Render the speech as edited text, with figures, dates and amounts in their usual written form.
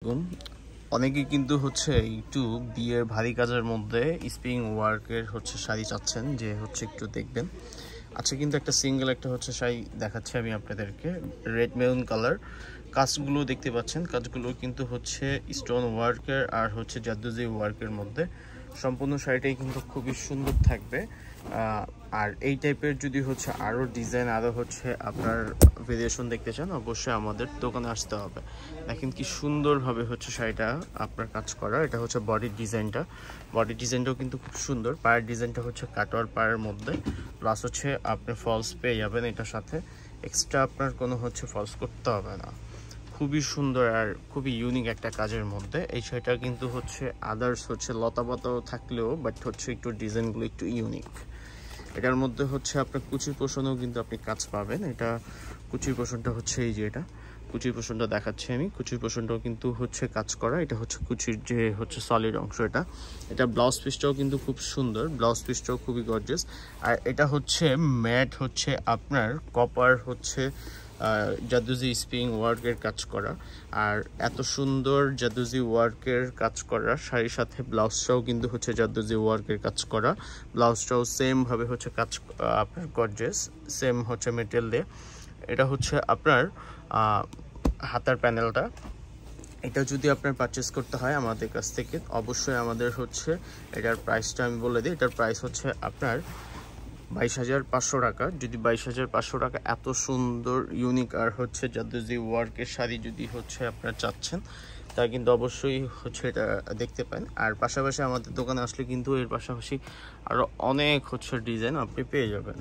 দেখুন, অনেকেই কিন্তু একটু বিয়ের ভারী কাজের মধ্যে স্প্রিং ওয়ার্কের শাড়ি চাচ্ছেন, যে একটু দেখবেন। আচ্ছা, কিন্তু একটা সিঙ্গেল একটা শাড়ি দেখাচ্ছি আমি আপনাদেরকে, রেড মেরুন কালার। কাজগুলো দেখতে পাচ্ছেন, কাজগুলো কিন্তু স্টোন ওয়ার্কের আর জাদুজি ওয়ার্কের মধ্যে। সম্পূর্ণ শাড়িটাই কিন্তু খুবই সুন্দর থাকবে। আর এই টাইপের যদি আরও ডিজাইন, আরও আপনার ভেরিয়েশন দেখতে চান, অবশ্যই আমাদের দোকানে আসতে হবে। দেখেন কি সুন্দরভাবে শাড়িটা আপনার কাজ করা। এটা বডির ডিজাইনটা, বডির ডিজাইনটাও কিন্তু খুব সুন্দর। পায়ের ডিজাইনটা কাটওয়ার পায়ের মধ্যে, প্লাস আপনি ফলস পেয়ে যাবেন এটার সাথে। এক্সট্রা আপনার কোনো ফলস করতে হবে না। খুবই সুন্দর আর খুবই ইউনিক একটা কাজের মধ্যে। এই শাড়িটা কিন্তু আদার্স লতা পাতাও থাকলেও, বাট একটু ডিজাইনগুলো একটু ইউনিক। এটার মধ্যে আপনার কুচির পোষণেও কিন্তু আপনি কাজ পাবেন। এটা কুচির পোষণটা এই যে এটা কুচির পোষণটা দেখাচ্ছি আমি। কুচির পোষণটাও কিন্তু কাজ করা। এটা কুচির যে সলিড অংশ। এটা ব্লাউজ পিসটাও কিন্তু খুব সুন্দর, ব্লাউজ পিসটাও খুবই গর্জিয়াস। আর এটা ম্যাট আপনার কপার জাদুজি স্প্রিং ওয়ার্কের কাজ করা। আর এত সুন্দর জাদুজি ওয়ার্কের কাজ করা শাড়ির সাথে ব্লাউজটাও কিন্তু জাদুজি ওয়ার্কের কাজ করা। ব্লাউজটাও সেম ভাবে কাজ আপনার গর্জিয়াস, সেম মেটেরিয়াল দিয়ে। এটা আপনার হাতার প্যানেলটা। এটা যদি আপনার পারচেস করতে হয় আমাদের কাছ থেকে, অবশ্যই আমাদের এটার প্রাইসটা আমি বলে দিই। এটার প্রাইস আপনার 22,500 টাকা। যদি 22,500 টাকা এত সুন্দর ইউনিক আর জাদুজি ওয়ার্কের শাড়ি যদি আপনারা চাচ্ছেন, তা কিন্তু অবশ্যই এটা দেখতে পান। আর পাশাপাশি আমাদের দোকানে আসলে কিন্তু এর পাশাপাশি আরও অনেক ডিজাইন আপনি পেয়ে যাবেন।